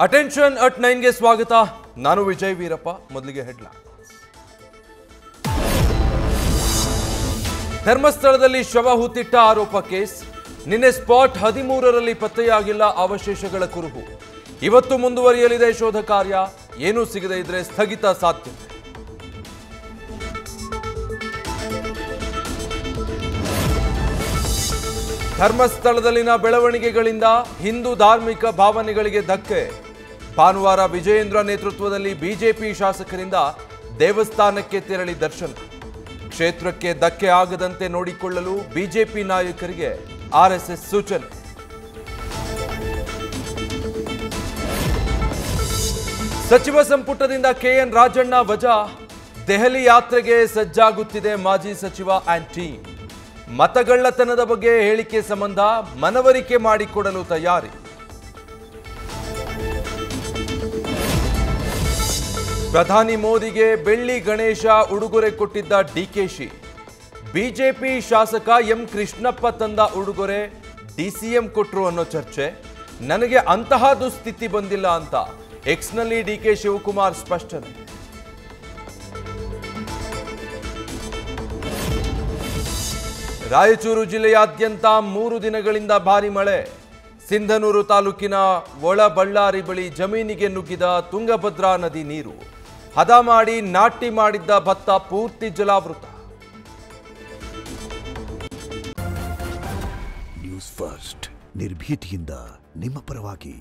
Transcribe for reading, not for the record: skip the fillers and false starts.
Attention at 9ಗೆ ಸ್ವಾಗತ. ನಾನು ವಿಜಯ್ ವೀರಪ್ಪ. ಮೊದಲಿಗೆ ಹೆಡ್ಲೈನ್ಸ್. ಧರ್ಮಸ್ಥಳದಲ್ಲಿ ಶವ ಹೂತಿಟ್ಟ ಆರೋಪ ಕೇಸ್. ನಿನ್ನೆ ಸ್ಪಾಟ್ 13ರಲ್ಲಿ ಪತ್ತೆಯಾಗಿಲ್ಲ ಅವಶೇಷಗಳ ಕುರುಹು. ಇವತ್ತು ಮುಂದುವರಿಯಲಿದೆ ಶೋಧ ಕಾರ್ಯ. ಏನೂ ಸಿಗದೇ ಇದ್ರೆ ಸ್ಥಗಿತ ಸಾಧ್ಯತೆ. ಧರ್ಮಸ್ಥಳದಲ್ಲಿನ ಬೆಳವಣಿಗೆಗಳಿಂದ ಹಿಂದೂ ಧಾರ್ಮಿಕ ಭಾವನೆಗಳಿಗೆ ಧಕ್ಕೆ. ಭಾನುವಾರ ವಿಜಯೇಂದ್ರ ನೇತೃತ್ವದಲ್ಲಿ ಬಿಜೆಪಿ ಶಾಸಕರಿಂದ ದೇವಸ್ಥಾನಕ್ಕೆ ತೆರಳಿ ದರ್ಶನ. ಕ್ಷೇತ್ರಕ್ಕೆ ಧಕ್ಕೆ ಆಗದಂತೆ ನೋಡಿಕೊಳ್ಳಲು ಬಿಜೆಪಿ ನಾಯಕರಿಗೆ ಆರ್ಎಸ್ಎಸ್ ಸೂಚನೆ. ಸಚಿವ ಸಂಪುಟದಿಂದ ಕೆಎನ್ ರಾಜಣ್ಣ ವಜಾ. ದೆಹಲಿ ಯಾತ್ರೆಗೆ ಸಜ್ಜಾಗುತ್ತಿದೆ ಮಾಜಿ ಸಚಿವ ಆಂಟಿ. ಮತಗಳ್ಳತನದ ಬಗ್ಗೆ ಹೇಳಿಕೆ ಸಂಬಂಧ ಮನವರಿಕೆ ಮಾಡಿಕೊಡಲು ತಯಾರಿ. ಪ್ರಧಾನಿ ಮೋದಿಗೆ ಬೆಳ್ಳಿ ಗಣೇಶ ಉಡುಗೊರೆ ಕೊಟ್ಟಿದ್ದ ಡಿಕೆಶಿ. ಬಿಜೆಪಿ ಶಾಸಕ ಎಂ ಕೃಷ್ಣಪ್ಪ ತಂದ ಉಡುಗೊರೆ ಡಿಸಿಎಂ ಕೊಟ್ರು ಅನ್ನೋ ಚರ್ಚೆ. ನನಗೆ ಅಂತಹ ದುಸ್ಥಿತಿ ಬಂದಿಲ್ಲ ಅಂತ ಎಕ್ಸ್ನಲ್ಲಿ ಡಿಕೆ ಶಿವಕುಮಾರ್ ಸ್ಪಷ್ಟನೆ. ರಾಯಚೂರು ಜಿಲ್ಲೆಯಾದ್ಯಂತ 3 ದಿನಗಳಿಂದ ಭಾರಿ ಮಳೆ. ಸಿಂಧನೂರು ತಾಲೂಕಿನ ಒಳಬಳ್ಳಾರಿ ಬಳಿ ಜಮೀನಿಗೆ ನುಗ್ಗಿದ ತುಂಗಭದ್ರಾ ನದಿ ನೀರು. ಹದ ಮಾಡಿ ನಾಟಿ ಮಾಡಿದ್ದ ಭತ್ತ ಪೂರ್ತಿ ಜಲಾವೃತ. ನ್ಯೂಸ್ ಫಸ್ಟ್ ನಿರ್ಭೀತಿಯಿಂದ ನಿಮ್ಮ ಪರವಾಗಿ.